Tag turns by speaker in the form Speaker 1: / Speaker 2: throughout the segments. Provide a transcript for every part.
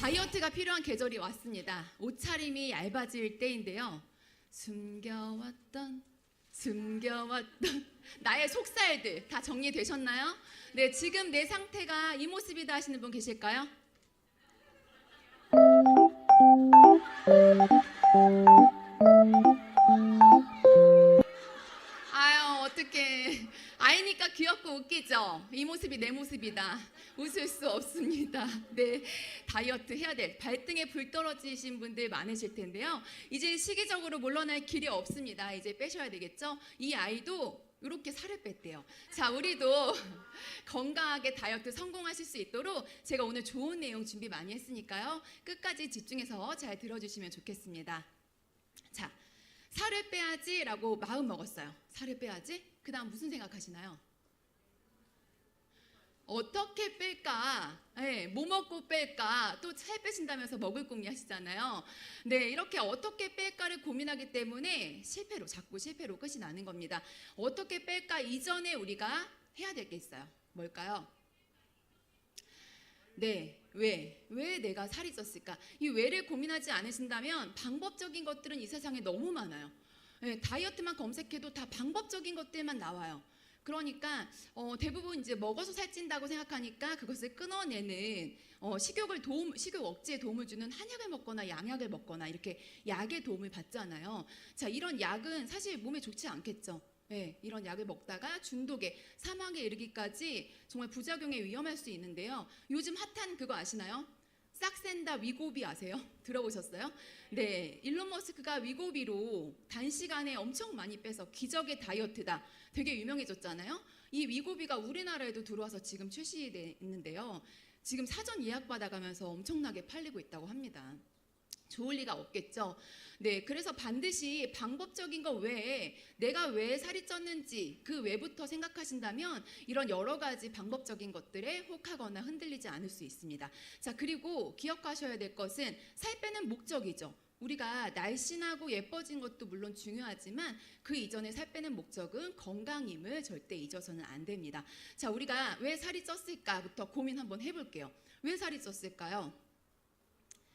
Speaker 1: 다이어트가 필요한 계절이 왔습니다. 옷차림이 얇아질 때인데요. 숨겨왔던 나의 속살들 다 정리되셨나요? 네, 지금 내 상태가 이 모습이다 하시는 분 계실까요? 아유, 어떡해. 아이니까 귀엽고 웃기죠? 이 모습이 내 모습이다. 웃을 수 없습니다. 네, 다이어트 해야 될 발등에 불 떨어지신 분들 많으실 텐데요. 이제 시기적으로 물러날 길이 없습니다. 이제 빼셔야 되겠죠? 이 아이도 이렇게 살을 뺐대요. 자, 우리도 건강하게 다이어트 성공하실 수 있도록 제가 오늘 좋은 내용 준비 많이 했으니까요. 끝까지 집중해서 잘 들어주시면 좋겠습니다. 자, 살을 빼야지 라고 마음 먹었어요. 살을 빼야지? 그 다음 무슨 생각하시나요? 어떻게 뺄까? 네, 뭐 먹고 뺄까? 또 살 빼신다면서 먹을 궁리 하시잖아요. 네, 이렇게 어떻게 뺄까를 고민하기 때문에 자꾸 실패로 끝이 나는 겁니다. 어떻게 뺄까 이전에 우리가 해야 될 게 있어요. 뭘까요? 네, 왜 내가 살이 쪘을까? 이 왜를 고민하지 않으신다면 방법적인 것들은 이 세상에 너무 많아요. 네, 다이어트만 검색해도 다 방법적인 것들만 나와요. 그러니까 대부분 이제 먹어서 살찐다고 생각하니까 그것을 끊어내는 식욕 억제에 도움을 주는 한약을 먹거나 양약을 먹거나 이렇게 약의 도움을 받잖아요. 자, 이런 약은 사실 몸에 좋지 않겠죠. 네, 이런 약을 먹다가 중독에 사망에 이르기까지 정말 부작용에 위험할 수 있는데요. 요즘 핫한 그거 아시나요? 싹센다 위고비 아세요? 들어보셨어요? 네, 일론 머스크가 위고비로 단시간에 엄청 많이 빼서 기적의 다이어트다 되게 유명해졌잖아요. 이 위고비가 우리나라에도 들어와서 지금 출시되어 있는데요. 지금 사전 예약 받아가면서 엄청나게 팔리고 있다고 합니다. 좋을 리가 없겠죠. 네, 그래서 반드시 방법적인 거 외에 내가 왜 살이 쪘는지 그 외부터 생각하신다면 이런 여러 가지 방법적인 것들에 혹하거나 흔들리지 않을 수 있습니다. 자, 그리고 기억하셔야 될 것은 살 빼는 목적이죠. 우리가 날씬하고 예뻐진 것도 물론 중요하지만 그 이전에 살 빼는 목적은 건강임을 절대 잊어서는 안 됩니다. 자, 우리가 왜 살이 쪘을까부터 고민 한번 해볼게요. 왜 살이 쪘을까요?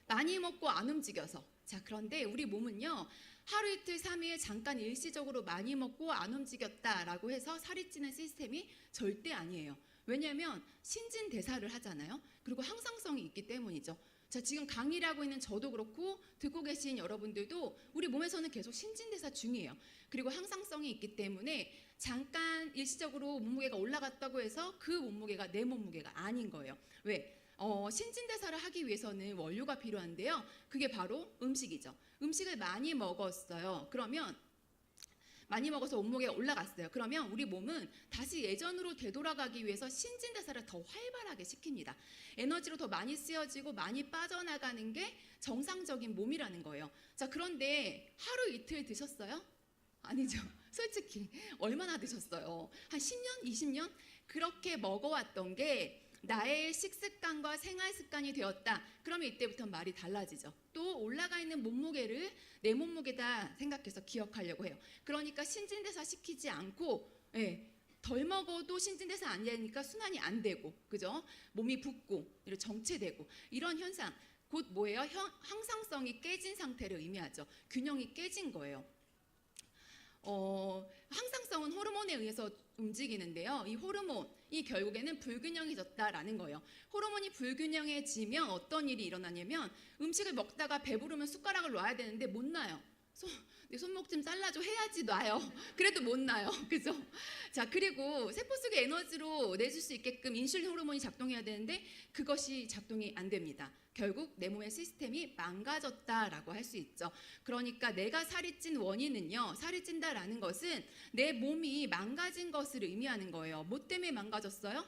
Speaker 1: 많이 먹고 안 움직여서. 자, 그런데 우리 몸은요, 하루 이틀 3일 잠깐 일시적으로 많이 먹고 안 움직였다라고 해서 살이 찌는 시스템이 절대 아니에요. 왜냐하면 신진대사를 하잖아요. 그리고 항상성이 있기 때문이죠. 자, 지금 강의를 하고 있는 저도 그렇고 듣고 계신 여러분들도 우리 몸에서는 계속 신진대사 중이에요. 그리고 항상성이 있기 때문에 잠깐 일시적으로 몸무게가 올라갔다고 해서 그 몸무게가 내 몸무게가 아닌 거예요. 왜? 신진대사를 하기 위해서는 원료가 필요한데요. 그게 바로 음식이죠. 음식을 많이 먹었어요. 그러면 많이 먹어서 몸무게가 올라갔어요. 그러면 우리 몸은 다시 예전으로 되돌아가기 위해서 신진대사를 더 활발하게 시킵니다. 에너지로 더 많이 쓰여지고 많이 빠져나가는 게 정상적인 몸이라는 거예요. 자, 그런데 하루 이틀 드셨어요? 아니죠. 솔직히 얼마나 드셨어요? 한 10년, 20년? 그렇게 먹어왔던 게 나의 식습관과 생활습관이 되었다. 그러면 이때부터 말이 달라지죠. 또 올라가 있는 몸무게를 내 몸무게다 생각해서 기억하려고 해요. 그러니까 신진대사 시키지 않고 덜 먹어도 신진대사 안 되니까 순환이 안 되고, 그죠? 몸이 붓고 정체되고 이런 현상 곧 뭐예요? 항상성이 깨진 상태를 의미하죠. 균형이 깨진 거예요. 항상성은 호르몬에 의해서 움직이는데요. 이 호르몬이 결국에는 불균형해졌다라는 거예요. 호르몬이 불균형해지면 어떤 일이 일어나냐면 음식을 먹다가 배부르면 숟가락을 놔야 되는데 못 놔요. 내 손목 좀 잘라줘 해야지 놔요. 그래도 못 놔요. 그죠? 자, 그리고 세포 속의 에너지로 내줄 수 있게끔 인슐린 호르몬이 작동해야 되는데 그것이 작동이 안 됩니다. 결국 내 몸의 시스템이 망가졌다라고 할 수 있죠. 그러니까 내가 살이 찐 원인은요, 살이 찐다라는 것은 내 몸이 망가진 것을 의미하는 거예요. 뭐 때문에 망가졌어요?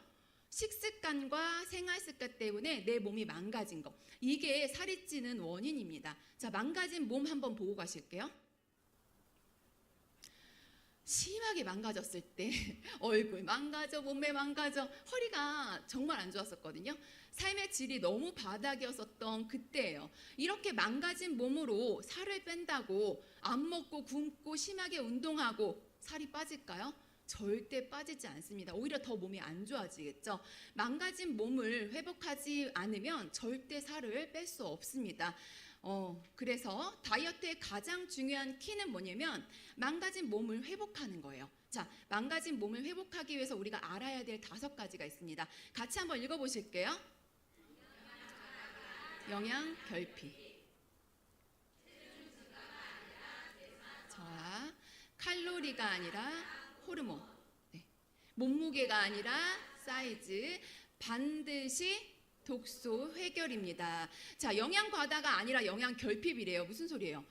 Speaker 1: 식습관과 생활습관 때문에 내 몸이 망가진 거. 이게 살이 찌는 원인입니다. 자, 망가진 몸 한번 보고 가실게요. 심하게 망가졌을 때 얼굴 망가져, 몸매 망가져, 허리가 정말 안 좋았었거든요. 삶의 질이 너무 바닥이었었던 그때예요. 이렇게 망가진 몸으로 살을 뺀다고 안 먹고 굶고 심하게 운동하고 살이 빠질까요? 절대 빠지지 않습니다. 오히려 더 몸이 안 좋아지겠죠. 망가진 몸을 회복하지 않으면 절대 살을 뺄 수 없습니다. 그래서 다이어트의 가장 중요한 키는 뭐냐면 망가진 몸을 회복하는 거예요. 자, 망가진 몸을 회복하기 위해서 우리가 알아야 될 5가지가 있습니다. 같이 한번 읽어보실게요. 영양 결핍. 자, 칼로리가 아니라 호르몬. 네. 몸무게가 아니라 사이즈. 반드시 독소 해결입니다. 자, 영양 과다가 아니라 영양 결핍이래요. 무슨 소리예요?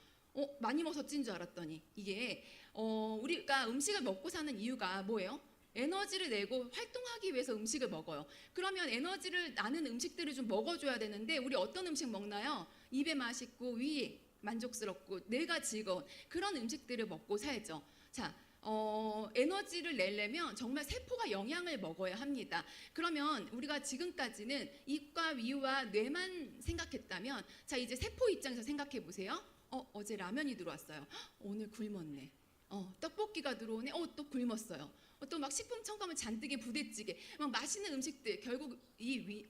Speaker 1: 많이 먹어서 찐 줄 알았더니 이게 우리가 음식을 먹고 사는 이유가 뭐예요? 에너지를 내고 활동하기 위해서 음식을 먹어요. 그러면 에너지를 나는 음식들을 좀 먹어줘야 되는데 우리 어떤 음식 먹나요? 입에 맛있고 위에 만족스럽고 뇌가 즐거운 그런 음식들을 먹고 살죠. 자, 에너지를 내려면 정말 세포가 영양을 먹어야 합니다. 그러면 우리가 지금까지는 입과 위와 뇌만 생각했다면 자, 이제 세포 입장에서 생각해 보세요. 어제 라면이 들어왔어요. 오늘 굶었네. 떡볶이가 들어오네. 또 굶었어요. 또 막 식품 첨가물 잔뜩이 부대찌개, 막 맛있는 음식들. 결국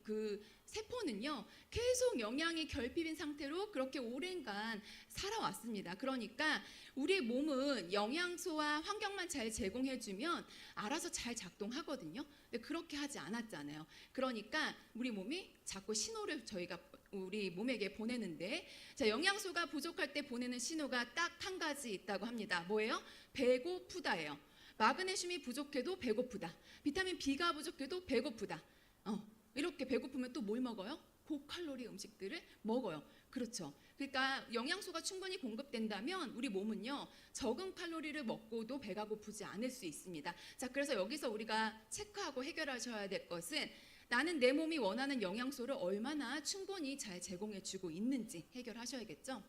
Speaker 1: 그 세포는요 계속 영양이 결핍인 상태로 그렇게 오랜간 살아왔습니다. 그러니까 우리 몸은 영양소와 환경만 잘 제공해주면 알아서 잘 작동하거든요. 근데 그렇게 하지 않았잖아요. 그러니까 우리 몸이 자꾸 신호를 저희가 우리 몸에게 보내는데, 자, 영양소가 부족할 때 보내는 신호가 딱 한 가지 있다고 합니다. 뭐예요? 배고프다예요. 마그네슘이 부족해도 배고프다. 비타민 B가 부족해도 배고프다. 이렇게 배고프면 또 뭘 먹어요? 고칼로리 음식들을 먹어요. 그렇죠. 그러니까 영양소가 충분히 공급된다면 우리 몸은요 적은 칼로리를 먹고도 배가 고프지 않을 수 있습니다. 자, 그래서 여기서 우리가 체크하고 해결하셔야 될 것은 나는 내 몸이 원하는 영양소를 얼마나 충분히 잘 제공해주고 있는지 해결하셔야겠죠.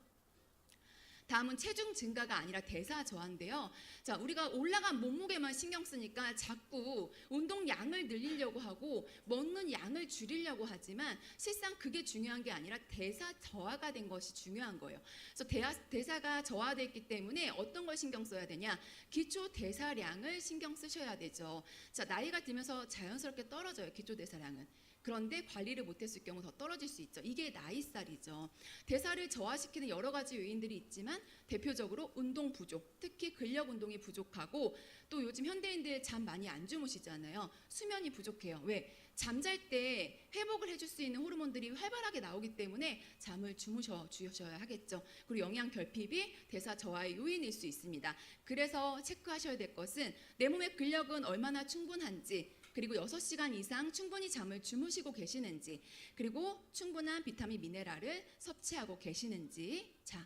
Speaker 1: 다음은 체중 증가가 아니라 대사 저하인데요. 자, 우리가 올라간 몸무게만 신경 쓰니까 자꾸 운동량을 늘리려고 하고 먹는 양을 줄이려고 하지만 실상 그게 중요한 게 아니라 대사 저하가 된 것이 중요한 거예요. 그래서 대사가 저하됐기 때문에 어떤 걸 신경 써야 되냐? 기초 대사량을 신경 쓰셔야 되죠. 자, 나이가 들면서 자연스럽게 떨어져요. 기초 대사량은. 그런데 관리를 못했을 경우 더 떨어질 수 있죠. 이게 나이살이죠. 대사를 저하시키는 여러 가지 요인들이 있지만 대표적으로 운동 부족, 특히 근력 운동이 부족하고 또 요즘 현대인들 잠 많이 안 주무시잖아요. 수면이 부족해요. 왜? 잠잘 때 회복을 해줄 수 있는 호르몬들이 활발하게 나오기 때문에 잠을 주무셔야 하겠죠. 그리고 영양 결핍이 대사 저하의 요인일 수 있습니다. 그래서 체크하셔야 될 것은 내 몸의 근력은 얼마나 충분한지, 그리고 6시간 이상 충분히 잠을 주무시고 계시는지, 그리고 충분한 비타민 미네랄을 섭취하고 계시는지. 자,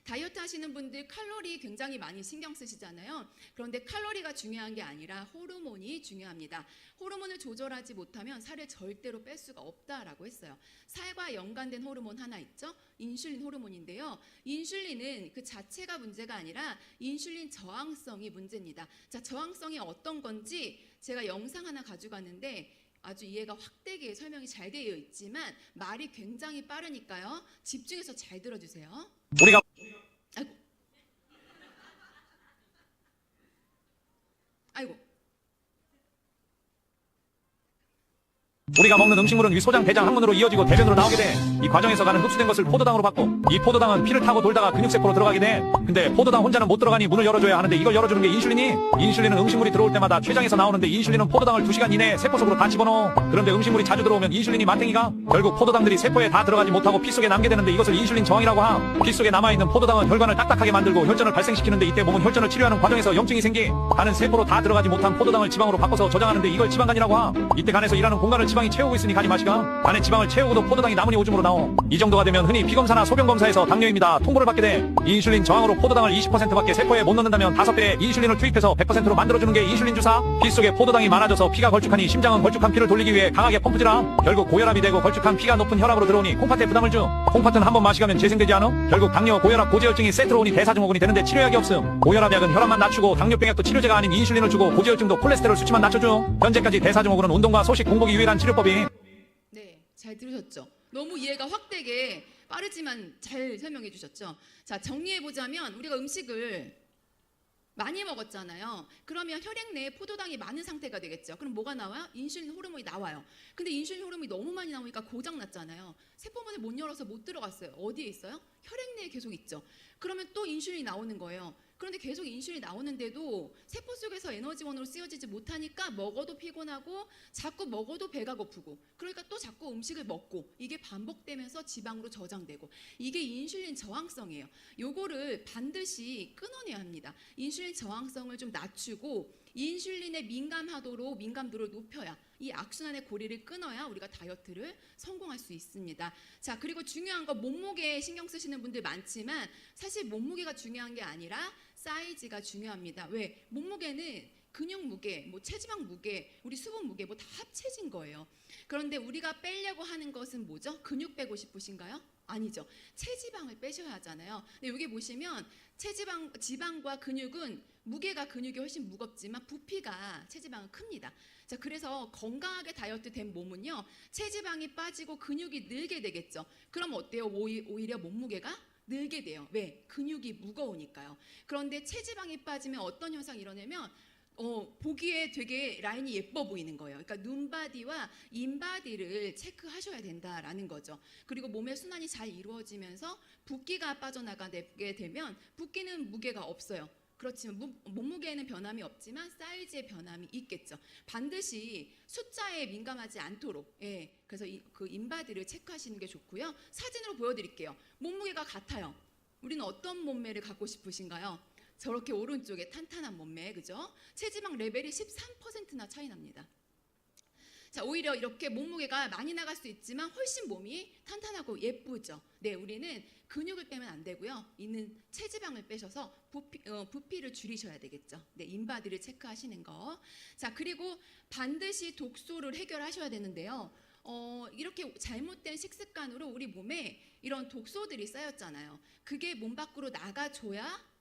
Speaker 1: 다이어트 하시는 분들 칼로리 굉장히 많이 신경 쓰시잖아요. 그런데 칼로리가 중요한 게 아니라 호르몬이 중요합니다. 호르몬을 조절하지 못하면 살을 절대로 뺄 수가 없다라고 했어요. 살과 연관된 호르몬 하나 있죠. 인슐린 호르몬인데요. 인슐린은 그 자체가 문제가 아니라 인슐린 저항성이 문제입니다. 자, 저항성이 어떤 건지 제가 영상 하나 가져갔는데 아주 이해가 확 되게 설명이 잘 되어 있지만 말이 굉장히 빠르니까요. 집중해서 잘 들어주세요.
Speaker 2: 우리가
Speaker 1: 아이고.
Speaker 2: 우리가 먹는 음식물은 위소장, 대장, 항문으로 이어지고 대변으로 나오게 돼. 이 과정에서 가는 흡수된 것을 포도당으로 받고, 이 포도당은 피를 타고 돌다가 근육세포로 들어가게 돼. 근데 포도당 혼자는 못 들어가니 문을 열어줘야 하는데 이걸 열어주는 게 인슐린이. 인슐린은 음식물이 들어올 때마다 췌장에서 나오는데 인슐린은 포도당을 2시간 이내에 세포 속으로 다 집어넣어. 그런데 음식물이 자주 들어오면 인슐린이 만탱이가 결국 포도당들이 세포에 다 들어가지 못하고 피 속에 남게 되는데 이것을 인슐린 저항이라고 함. 피 속에 남아있는 포도당은 혈관을 딱딱하게 만들고 혈전을 발생시키는데 이때 몸은 혈전을 치료하는 과정에서 염증이 생기 간은 세포로 다 들어가지 못한 포도당을 지방으로 바꿔서 저장하는데 이걸 지방간이라고 함. 이때 간에서 일하는 공간을 지방이 채우고 있으니 간이 마시가 간에 지방을 채우고도 포도당이 남으니 오줌으로 나오. 이 정도가 되면 흔히 피검사나 소변검사에서 당뇨입니다 통보를 받게 돼. 인슐린 저항으로 포도당을 20%밖에 세포에 못 넣는다면 5배의 인슐린을 투입해서 100%로 만들어주는 게 인슐린 주사. 피 속에 포도당이 많아져서 피가 걸쭉하니 심장은 걸쭉한 피를 돌리기 위해 강하게 펌프지라. 결국 고혈압이 되고 걸쭉한 피가 높은 혈압으로 들어오니 콩팥에 부담을 줘. 콩팥은 한번 마시가면 재생되지 않아? 결국 당뇨, 고혈압, 고지혈증이 세트로 오니 대사증후군이 되는데 치료약이 없음. 고혈압약은 혈압만 낮추고 당뇨병약도 치료제가 아닌 인슐린을 주고 고지혈증도 콜레스테롤 수치만 낮춰줘. 현재까지 대사증후군은 운동과 소식 공복이 유일한 치료법이.
Speaker 1: 네, 잘 들으셨죠? 너무 이해가 확 되게 빠르지만 잘 설명해 주셨죠? 자, 정리해 보자면 우리가 음식을 많이 먹었잖아요. 그러면 혈액 내에 포도당이 많은 상태가 되겠죠. 그럼 뭐가 나와요? 인슐린 호르몬이 나와요. 근데 인슐린 호르몬이 너무 많이 나오니까 고장 났잖아요. 세포문을 못 열어서 못 들어갔어요. 어디에 있어요? 혈액 내에 계속 있죠. 그러면 또 인슐린이 나오는 거예요. 그런데 계속 인슐린이 나오는데도 세포 속에서 에너지원으로 쓰여지지 못하니까 먹어도 피곤하고 자꾸 먹어도 배가 고프고, 그러니까 또 자꾸 음식을 먹고, 이게 반복되면서 지방으로 저장되고, 이게 인슐린 저항성이에요. 요거를 반드시 끊어내야 합니다. 인슐린 저항성을 좀 낮추고 인슐린에 민감도를 높여야, 이 악순환의 고리를 끊어야 우리가 다이어트를 성공할 수 있습니다. 자, 그리고 중요한 거, 몸무게에 신경 쓰시는 분들 많지만 사실 몸무게가 중요한 게 아니라 사이즈가 중요합니다. 왜? 몸무게는 근육 무게, 뭐 체지방 무게, 우리 수분 무게 뭐 다 합쳐진 거예요. 그런데 우리가 빼려고 하는 것은 뭐죠? 근육 빼고 싶으신가요? 아니죠. 체지방을 빼셔야 하잖아요. 근데 여기 보시면 지방과 근육은 무게가 근육이 훨씬 무겁지만 부피가 체지방은 큽니다. 자, 그래서 건강하게 다이어트 된 몸은요, 체지방이 빠지고 근육이 늘게 되겠죠. 그럼 어때요? 오히려 몸무게가 늘게 돼요. 왜? 근육이 무거우니까요. 그런데 체지방이 빠지면 어떤 현상이 일어나면 보기에 되게 라인이 예뻐 보이는 거예요. 그러니까 눈바디와 인바디를 체크하셔야 된다라는 거죠. 그리고 몸의 순환이 잘 이루어지면서 붓기가 빠져나가게 되면, 붓기는 무게가 없어요. 그렇지만 몸무게에는 변함이 없지만 사이즈에 변함이 있겠죠. 반드시 숫자에 민감하지 않도록, 그래서 그 인바디를 체크하시는 게 좋고요. 사진으로 보여드릴게요. 몸무게가 같아요. 우리는 어떤 몸매를 갖고 싶으신가요? 저렇게 오른쪽에 탄탄한 몸매, 그죠? 체지방 레벨이 13%나 차이 납니다. 자, 오히려 이렇게 몸무게가 많이 나갈 수 있지만 훨씬 몸이 탄탄하고 예쁘죠. 네, 우리는 근육을 빼면 안 되고요. 있는 체지방을 빼셔서 부피를 줄이셔야 되겠죠. 네, 인바디를 체크하시는 거. 자, 그리고 반드시 독소를 해결하셔야 되는데요. 이렇게 잘못된 식습관으로 우리 몸에 이런 독소들이 쌓였잖아요. 그게 몸 밖으로 나가줘야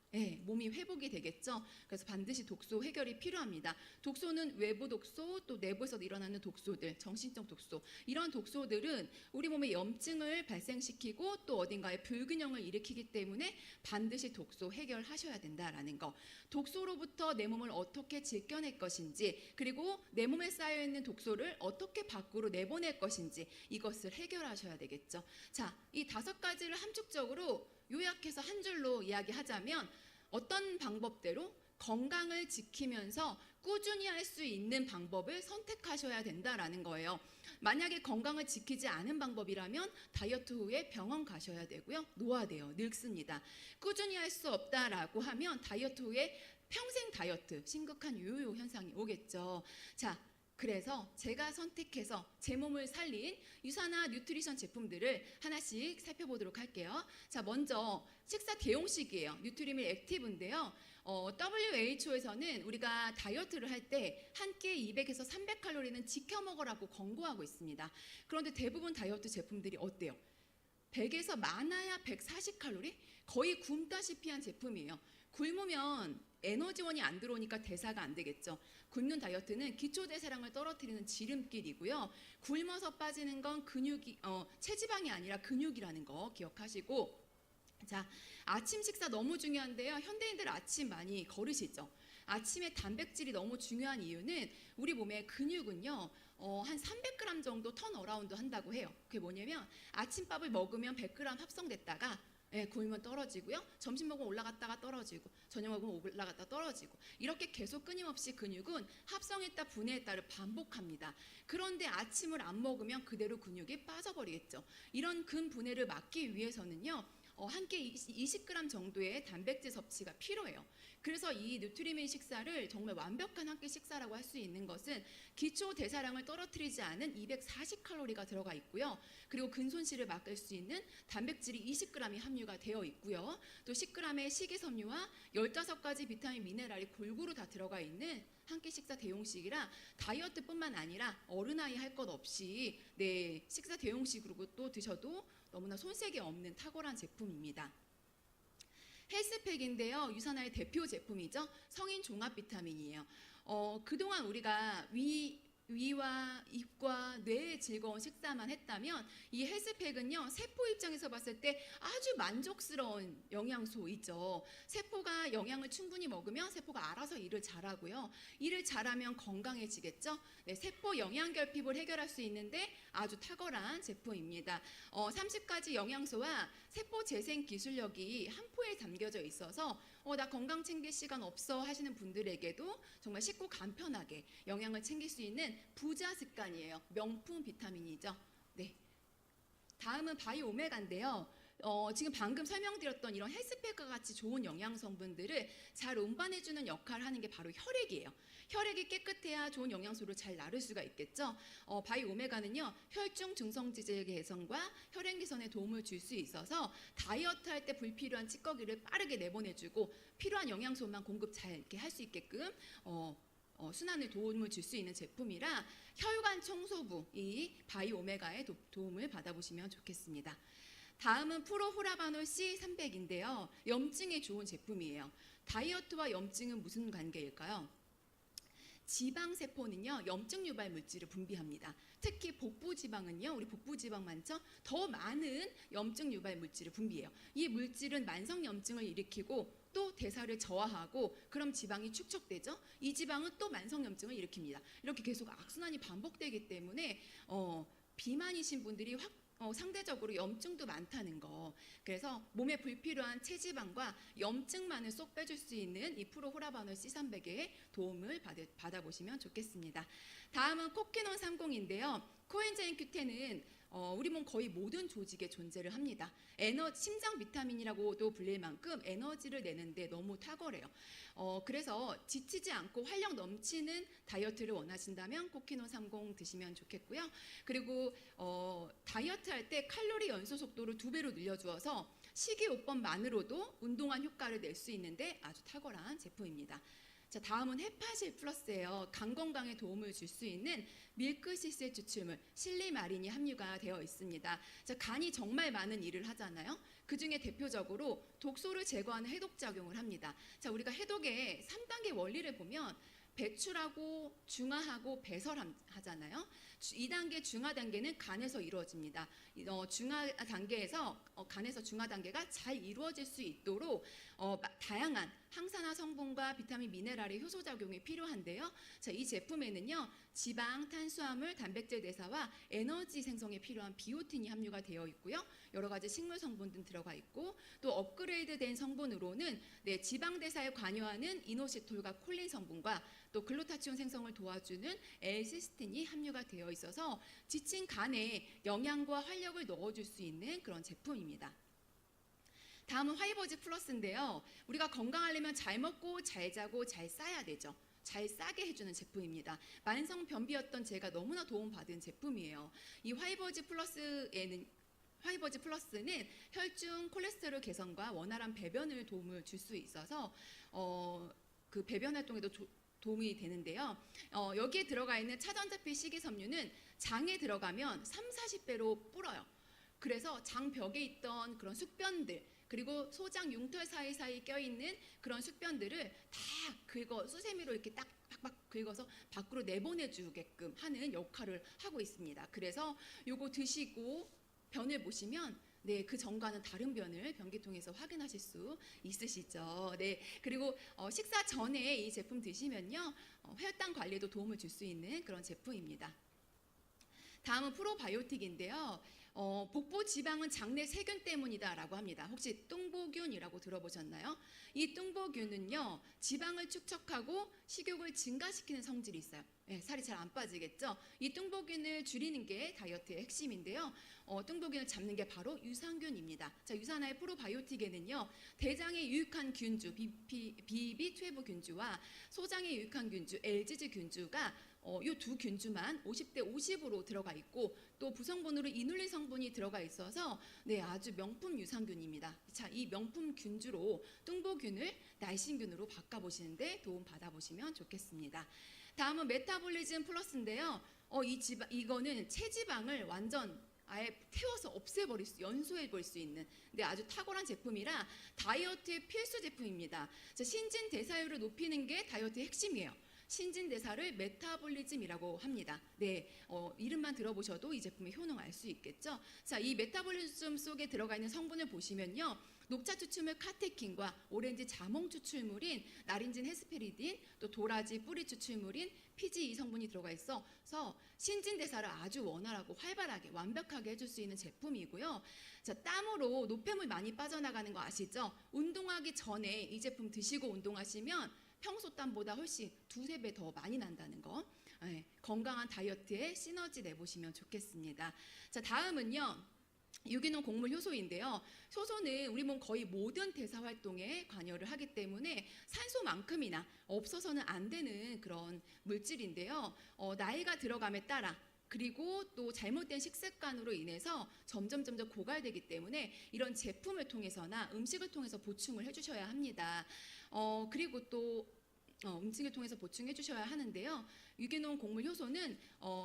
Speaker 1: 몸이 회복이 되겠죠. 그래서 반드시 독소 해결이 필요합니다. 독소는 외부 독소, 또 내부에서 일어나는 독소들, 정신적 독소, 이런 독소들은 우리 몸에 염증을 발생시키고 또 어딘가에 불균형을 일으키기 때문에 반드시 독소 해결하셔야 된다라는 거. 독소로부터 내 몸을 어떻게 지켜낼 것인지, 그리고 내 몸에 쌓여있는 독소를 어떻게 밖으로 내보낼 것인지, 이것을 해결하셔야 되겠죠. 자, 이 5가지를 함축적으로 요약해서 한 줄로 이야기하자면, 어떤 방법대로 건강을 지키면서 꾸준히 할 수 있는 방법을 선택하셔야 된다라는 거예요. 만약에 건강을 지키지 않은 방법이라면 다이어트 후에 병원 가셔야 되고요. 노화돼요. 늙습니다. 꾸준히 할 수 없다라고 하면 다이어트 후에 평생 다이어트, 심각한 요요 현상이 오겠죠. 자, 그래서 제가 선택해서 제 몸을 살린 유산화 뉴트리션 제품들을 하나씩 살펴보도록 할게요. 자, 먼저 식사 대용식이에요. 뉴트리밀 액티브인데요. WHO에서는 우리가 다이어트를 할 때 한 끼에 200에서 300칼로리는 지켜 먹으라고 권고하고 있습니다. 그런데 대부분 다이어트 제품들이 어때요? 100에서 많아야 140칼로리? 거의 굶다시피 한 제품이에요. 굶으면 에너지원이 안 들어오니까 대사가 안 되겠죠. 굶는 다이어트는 기초대사량을 떨어뜨리는 지름길이고요. 굶어서 빠지는 건 체지방이 아니라 근육이라는 거 기억하시고, 자, 아침 식사 너무 중요한데요. 현대인들 아침 많이 거르시죠. 아침에 단백질이 너무 중요한 이유는 우리 몸의 근육은요, 한 300g 정도 턴어라운드 한다고 해요. 그게 뭐냐면 아침밥을 먹으면 100g 합성됐다가 굶으면 떨어지고요. 점심 먹으면 올라갔다가 떨어지고, 저녁 먹으면 올라갔다가 떨어지고, 이렇게 계속 끊임없이 근육은 합성했다 분해했다를 반복합니다. 그런데 아침을 안 먹으면 그대로 근육이 빠져버리겠죠. 이런 근분해를 막기 위해서는요, 한 끼 20g 정도의 단백질 섭취가 필요해요. 그래서 이 뉴트리밀 식사를 정말 완벽한 한 끼 식사라고 할 수 있는 것은 기초 대사량을 떨어뜨리지 않은 240칼로리가 들어가 있고요. 그리고 근손실을 막을 수 있는 단백질이 20g이 함유가 되어 있고요. 또 10g의 식이섬유와 15가지 비타민 미네랄이 골고루 다 들어가 있는 한 끼 식사 대용식이라 다이어트뿐만 아니라 어른아이 할 것 없이 식사 대용식으로 또 드셔도 너무나 손색이 없는 탁월한 제품입니다. 헬스팩인데요. 유산화의 대표 제품이죠. 성인 종합 비타민이에요. 그동안 우리가 위와 입과 뇌의 즐거운 식사만 했다면 이 헬스팩은요, 세포 입장에서 봤을 때 아주 만족스러운 영양소이죠. 세포가 영양을 충분히 먹으면 세포가 알아서 일을 잘하고요. 일을 잘하면 건강해지겠죠. 네, 세포 영양 결핍을 해결할 수 있는데 아주 탁월한 제품입니다. 30가지 영양소와 세포 재생 기술력이 한 포에 담겨져 있어서 나 건강 챙길 시간 없어 하시는 분들에게도 정말 쉽고 간편하게 영양을 챙길 수 있는 부자 습관이에요. 명품 비타민이죠. 네. 다음은 바이오 오메가인데요. 지금 방금 설명드렸던 이런 헬스팩과 같이 좋은 영양 성분들을 잘 운반해주는 역할을 하는 게 바로 혈액이에요. 혈액이 깨끗해야 좋은 영양소를 잘 나를 수가 있겠죠. 바이오 오메가는요, 혈중 중성지질 개선과 혈행 개선에 도움을 줄 수 있어서 다이어트 할 때 불필요한 찌꺼기를 빠르게 내보내주고 필요한 영양소만 공급 잘 이렇게 할 수 있게끔 순환을 도움을 줄 수 있는 제품이라 혈관 청소부 이 바이오 오메가의 도움을 받아보시면 좋겠습니다. 다음은 프로호라바놀 C300인데요. 염증에 좋은 제품이에요. 다이어트와 염증은 무슨 관계일까요? 지방세포는요, 염증 유발 물질을 분비합니다. 특히 복부지방은요, 우리 복부지방 많죠? 더 많은 염증 유발 물질을 분비해요. 이 물질은 만성염증을 일으키고 또 대사를 저하하고 그럼 지방이 축적되죠. 이 지방은 또 만성염증을 일으킵니다. 이렇게 계속 악순환이 반복되기 때문에 비만이신 분들이 상대적으로 염증도 많다는 거. 그래서 몸에 불필요한 체지방과 염증만을 쏙 빼줄 수 있는 이 프로호라바놀 C300의 도움을 받아보시면 좋겠습니다. 다음은 코퀴논 30인데요. 코엔자임 Q10은 우리 몸 거의 모든 조직에 존재를 합니다. 심장 비타민이라고도 불릴 만큼 에너지를 내는데 너무 탁월해요. 그래서 지치지 않고 활력 넘치는 다이어트를 원하신다면 코퀴논 30 드시면 좋겠고요. 그리고 다이어트 할 때 칼로리 연소 속도를 2배로 늘려주어서 식이요법만으로도 운동한 효과를 낼 수 있는데 아주 탁월한 제품입니다. 자, 다음은 헤파실 플러스예요. 간 건강에 도움을 줄 수 있는 밀크시슬 추출물 실리마린이 함유가 되어 있습니다. 자, 간이 정말 많은 일을 하잖아요. 그 중에 대표적으로 독소를 제거하는 해독작용을 합니다. 자, 우리가 해독의 3단계 원리를 보면 배출하고 중화하고 배설하잖아요. 2단계 중화 단계는 간에서 이루어집니다. 중화 단계에서 간에서 중화 단계가 잘 이루어질 수 있도록 다양한 항산화 성분과 비타민, 미네랄의 효소 작용이 필요한데요. 자, 이 제품에는요, 지방, 탄수화물, 단백질 대사와 에너지 생성에 필요한 비오틴이 함유가 되어 있고요. 여러 가지 식물 성분 등 들어가 있고 또 업그레이드된 성분으로는 지방 대사에 관여하는 이노시톨과 콜린 성분과 또 글루타치온 생성을 도와주는 L-시스틴이 함유가 되어 있어서 지친 간에 영양과 활력을 넣어줄 수 있는 그런 제품입니다. 다음은 화이버즈 플러스인데요. 우리가 건강하려면 잘 먹고 잘 자고 잘 싸야 되죠. 잘 싸게 해주는 제품입니다. 만성 변비였던 제가 너무나 도움받은 제품이에요. 이 화이버즈 플러스는 혈중 콜레스테롤 개선과 원활한 배변을 도움을 줄 수 있어서 그 배변 활동에도 도움이 되는데요. 여기에 들어가 있는 차전자필 식이섬유는 장에 들어가면 30-40배로 불어요. 그래서 장벽에 있던 그런 숙변들 그리고 소장 융털 사이사이 껴있는 그런 숙변들을 다 수세미로 이렇게 딱 팍팍 긁어서 밖으로 내보내주게끔 하는 역할을 하고 있습니다. 그래서 요거 드시고 변을 보시면 그 전과는 다른 변을 변기통에서 확인하실 수 있으시죠. 그리고 식사 전에 이 제품 드시면요, 혈당 관리에도 도움을 줄 수 있는 그런 제품입니다. 다음은 프로바이오틱인데요. 복부 지방은 장내 세균 때문이다라고 합니다. 혹시 뚱보균이라고 들어보셨나요? 이 뚱보균은요, 지방을 축적하고 식욕을 증가시키는 성질이 있어요. 살이 잘 안 빠지겠죠? 이 뚱보균을 줄이는 게 다이어트의 핵심인데요. 뚱보균을 잡는 게 바로 유산균입니다. 자, 유산화의 프로바이오틱에는요, 대장에 유익한 균주 비비12 균주와 소장에 유익한 균주 LGG 균주가 이 두 균주만 50대 50으로 들어가 있고 또 부성분으로 이눌린 성분이 들어가 있어서 아주 명품 유산균입니다. 자, 이 명품 균주로 뚱보균을 날씬균으로 바꿔보시는데 도움 받아보시면 좋겠습니다. 다음은 메타볼리즘 플러스인데요. 이거는 체지방을 완전 아예 태워서 없애버릴 연소해버릴 수 있는 아주 탁월한 제품이라 다이어트의 필수 제품입니다. 자, 신진대사율을 높이는 게 다이어트의 핵심이에요. 신진대사를 메타볼리즘이라고 합니다. 네, 이름만 들어보셔도 이 제품의 효능 알 수 있겠죠. 자, 이 메타볼리즘 속에 들어가 있는 성분을 보시면요. 녹차 추출물 카테킨과 오렌지 자몽 추출물인 나린진 헤스페리딘, 또 도라지 뿌리 추출물인 PGE 성분이 들어가 있어서 신진대사를 아주 원활하고 활발하게 완벽하게 해줄 수 있는 제품이고요. 자, 땀으로 노폐물 많이 빠져나가는 거 아시죠? 운동하기 전에 이 제품 드시고 운동하시면 평소 땀보다 훨씬 2~3배 더 많이 난다는 거. 네, 건강한 다이어트에 시너지 내보시면 좋겠습니다. 자, 다음은요. 유기농 곡물 효소인데요. 효소는 우리 몸 거의 모든 대사 활동에 관여를 하기 때문에 산소만큼이나 없어서는 안 되는 그런 물질인데요. 나이가 들어감에 따라 그리고 또 잘못된 식습관으로 인해서 점점 고갈되기 때문에 이런 제품을 통해서나 음식을 통해서 보충을 해주셔야 합니다. 그리고 또 음식을 통해서 보충해 주셔야 하는데요. 유기농 곡물 효소는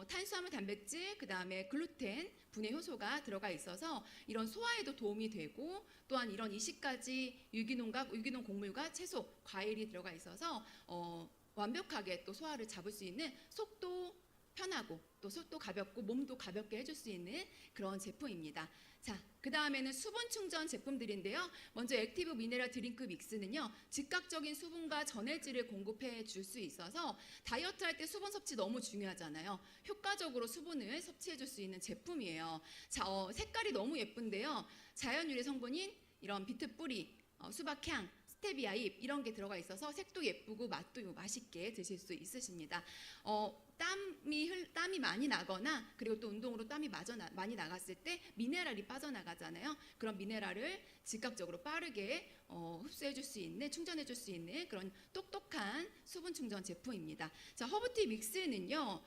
Speaker 1: 탄수화물, 단백질, 그 다음에 글루텐, 분해 효소가 들어가 있어서 이런 소화에도 도움이 되고 또한 이런 20가지 유기농 곡물과 채소, 과일이 들어가 있어서 완벽하게 또 소화를 잡을 수 있는 속도 편하고 또 속도 가볍고 몸도 가볍게 해줄 수 있는 그런 제품입니다. 자, 그 다음에는 수분 충전 제품들인데요. 먼저 액티브 미네랄 드링크 믹스는요. 즉각적인 수분과 전해질을 공급해 줄 수 있어서 다이어트 할 때 수분 섭취 너무 중요하잖아요. 효과적으로 수분을 섭취해 줄 수 있는 제품이에요. 자, 색깔이 너무 예쁜데요. 자연 유래 성분인 이런 비트 뿌리, 수박향, 스테비아 잎 이런 게 들어가 있어서 색도 예쁘고 맛도 맛있게 드실 수 있으십니다. 땀이 많이 나거나 그리고 또 운동으로 땀이 많이 나갔을 때 미네랄이 빠져나가잖아요. 그런 미네랄을 즉각적으로 빠르게 흡수해 줄 수 있는, 충전해 줄 수 있는 그런 똑똑한 수분 충전 제품입니다. 자, 허브티 믹스는요.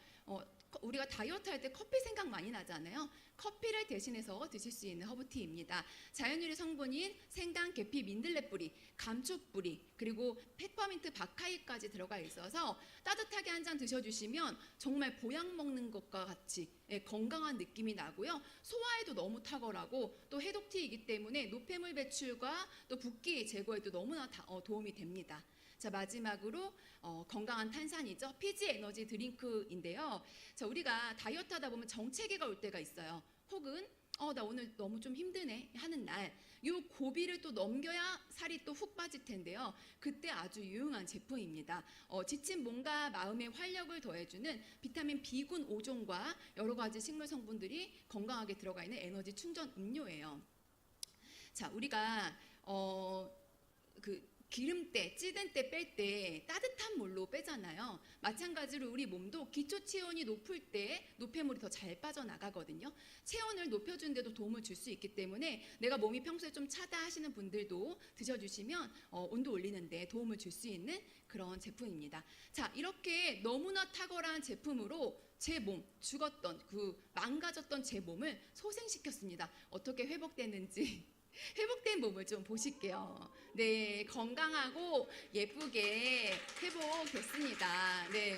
Speaker 1: 우리가 다이어트 할 때 커피 생각 많이 나잖아요. 커피를 대신해서 드실 수 있는 허브티입니다. 자연유래 성분인 생강, 계피, 민들레 뿌리, 감초 뿌리, 그리고 페퍼민트, 바카이까지 들어가 있어서 따뜻하게 한 잔 드셔주시면 정말 보약 먹는 것과 같이 건강한 느낌이 나고요. 소화에도 너무 탁월하고 또 해독티이기 때문에 노폐물 배출과 또 붓기 제거에도 너무나 도움이 됩니다. 자, 마지막으로 건강한 탄산이죠. 피지 에너지 드링크인데요. 자, 우리가 다이어트 하다 보면 정체기가 올 때가 있어요. 혹은 나 오늘 너무 좀 힘드네 하는 날, 요 고비를 또 넘겨야 살이 또 훅 빠질 텐데요. 그때 아주 유용한 제품입니다. 지친 몸과 마음의 활력을 더해주는 비타민 B군 5종과 여러 가지 식물 성분들이 건강하게 들어가 있는 에너지 충전 음료예요. 자, 우리가 기름때, 찌든 때 뺄 때 따뜻한 물로 빼잖아요. 마찬가지로 우리 몸도 기초 체온이 높을 때 노폐물이 더 잘 빠져나가거든요. 체온을 높여주는 데도 도움을 줄 수 있기 때문에 내가 몸이 평소에 좀 차다 하시는 분들도 드셔주시면 온도 올리는 데 도움을 줄 수 있는 그런 제품입니다. 자, 이렇게 너무나 탁월한 제품으로 제 몸, 죽었던 망가졌던 제 몸을 소생시켰습니다. 어떻게 회복됐는지 회복된 몸을 좀 보실게요. 네, 건강하고 예쁘게 회복됐습니다. 네.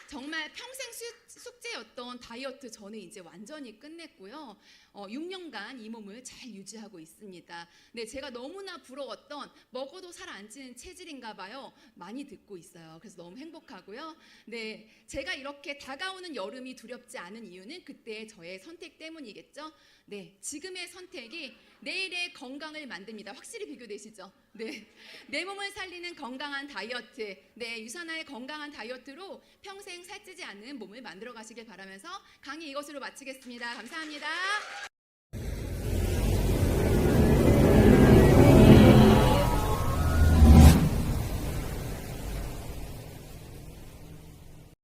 Speaker 1: 정말 평생 숙제였던 다이어트 저는 이제 완전히 끝냈고요. 6년간 이 몸을 잘 유지하고 있습니다. 네, 제가 너무나 부러웠던 먹어도 살 안 찌는 체질인가 봐요. 많이 듣고 있어요. 그래서 너무 행복하고요. 네, 제가 이렇게 다가오는 여름이 두렵지 않은 이유는 그때 저의 선택 때문이겠죠. 네, 지금의 선택이 내일의 건강을 만듭니다. 확실히 비교되시죠? 네, 내 몸을 살리는 건강한 다이어트, 네, 유산화의 건강한 다이어트로 평생 살찌지 않는 몸을 만들어 가시길 바라면서 강의 이것으로 마치겠습니다. 감사합니다.